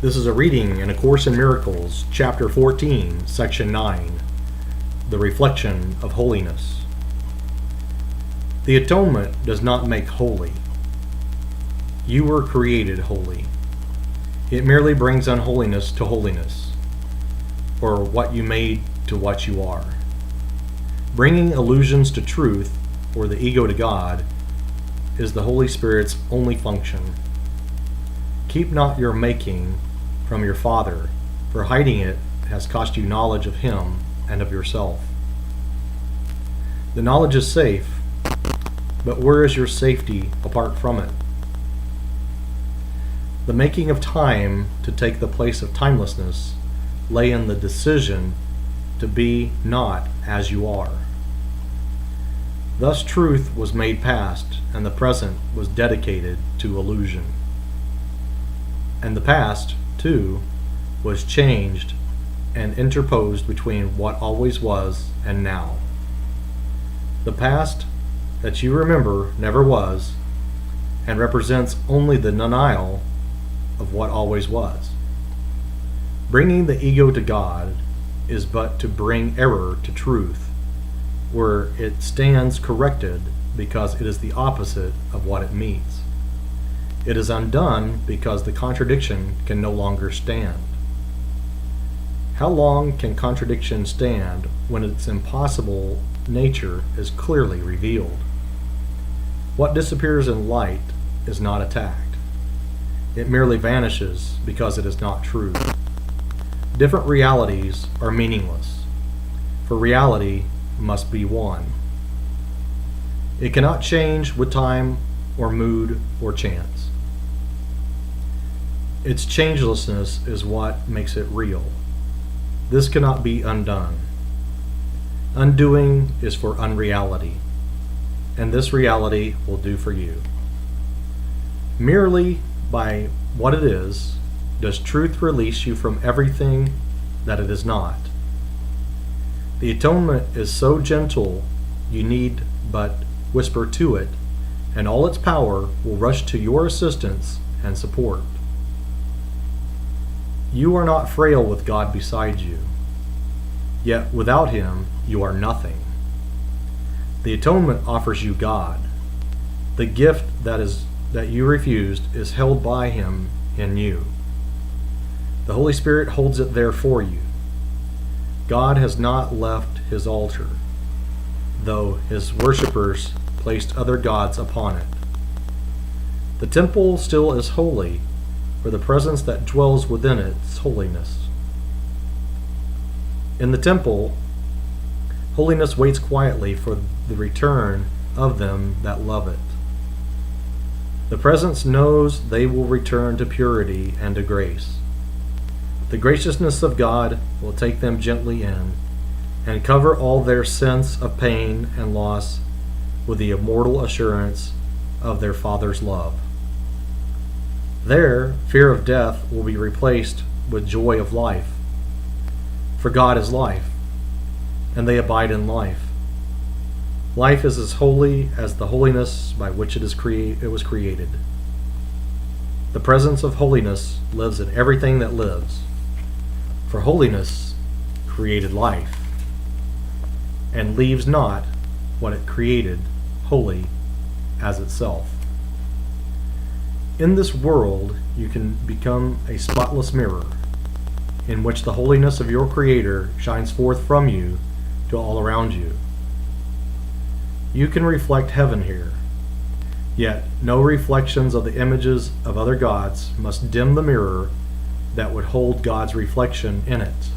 This is a reading in A Course in Miracles, Chapter 14, Section 9, The Reflection of Holiness. The atonement does not make holy. You were created holy. It merely brings unholiness to holiness, or what you made to what you are. Bringing illusions to truth, or the ego to God, is the Holy Spirit's only function. Keep not your making from your Father, for hiding it has cost you knowledge of Him and of yourself. The knowledge is safe, but where is your safety apart from it? The making of time to take the place of timelessness lay in the decision to be not as you are. Thus truth was made past, and the present was dedicated to illusion. And the past, too, was changed and interposed between what always was and now. The past that you remember never was, and represents only the denial of what always was. Bringing the ego to God is but to bring error to truth, where it stands corrected because it is the opposite of what it meets. It is undone because the contradiction can no longer stand. How long can contradiction stand when its impossible nature is clearly revealed? What disappears in light is not attacked. It merely vanishes because it is not true. Different realities are meaningless, for reality must be one. It cannot change with time or mood or chance. Its changelessness is what makes it real. This cannot be undone. Undoing is for unreality, and this reality will do for you. Merely by what it is, does truth release you from everything that it is not. The atonement is so gentle, you need but whisper to it, and all its power will rush to your assistance and support. You are not frail with God beside you, yet without Him you are nothing. The atonement offers you God. The gift that you refused is held by Him in you. The Holy Spirit holds it there for you. God has not left His altar, though His worshippers placed other gods upon it. The temple still is holy, for the presence that dwells within its holiness. In the temple, holiness waits quietly for the return of them that love it. The presence knows they will return to purity and to grace. The graciousness of God will take them gently in and cover all their sense of pain and loss with the immortal assurance of their Father's love. There, fear of death will be replaced with joy of life. For God is life, and they abide in life. Life is as holy as the holiness by which it was created. The presence of holiness lives in everything that lives. For holiness created life, and leaves not what it created holy as itself. In this world, you can become a spotless mirror, in which the holiness of your Creator shines forth from you to all around you. You can reflect heaven here, yet no reflections of the images of other gods must dim the mirror that would hold God's reflection in it.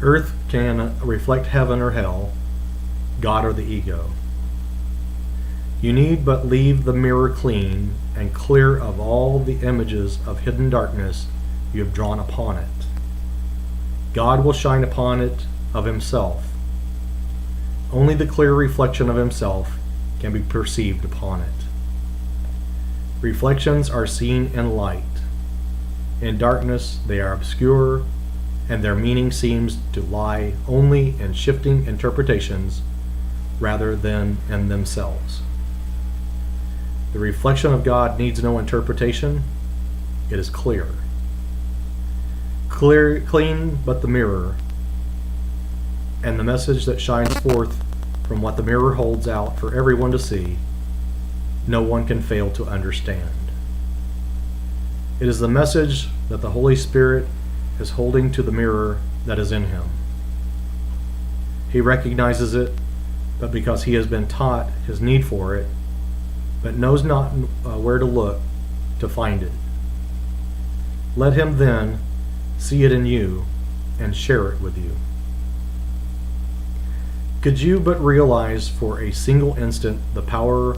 Earth can reflect heaven or hell, God or the ego. You need but leave the mirror clean and clear of all the images of hidden darkness you have drawn upon it. God will shine upon it of Himself. Only the clear reflection of Himself can be perceived upon it. Reflections are seen in light. In darkness they are obscure, and their meaning seems to lie only in shifting interpretations rather than in themselves. The reflection of God needs no interpretation, it is clear. Clean but the mirror, and the message that shines forth from what the mirror holds out for everyone to see, no one can fail to understand. It is the message that the Holy Spirit is holding to the mirror that is in him. He recognizes it, but because he has been taught his need for it, but knows not where to look to find it. Let him then see it in you and share it with you. Could you but realize for a single instant the power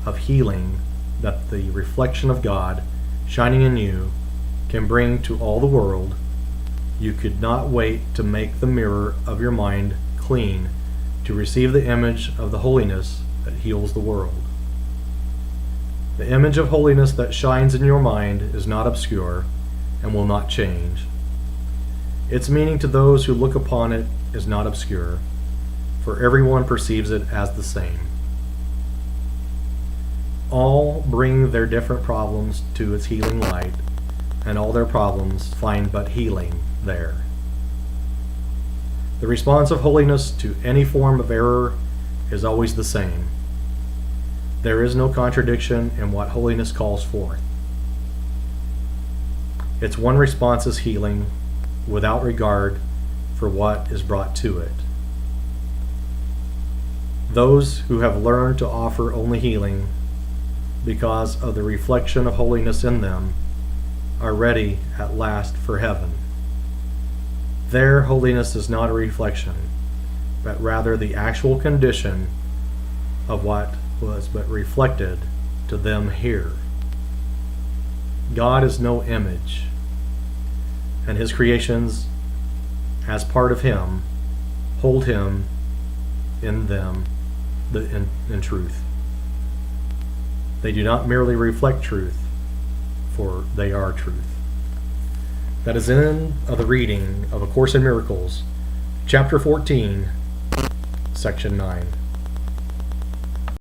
of healing that the reflection of God shining in you can bring to all the world, you could not wait to make the mirror of your mind clean to receive the image of the holiness that heals the world. The image of holiness that shines in your mind is not obscure and will not change. Its meaning to those who look upon it is not obscure, for everyone perceives it as the same. All bring their different problems to its healing light, and all their problems find but healing there. The response of holiness to any form of error is always the same. There is no contradiction in what holiness calls forth. Its one response is healing, without regard for what is brought to it. Those who have learned to offer only healing because of the reflection of holiness in them are ready at last for heaven. Their holiness is not a reflection, but rather the actual condition of what was but reflected to them here. God is no image, and his creations, as part of him, hold him in them in truth. They do not merely reflect truth, for they are truth. That is the end of the reading of A Course in Miracles, Chapter 14, Section 9.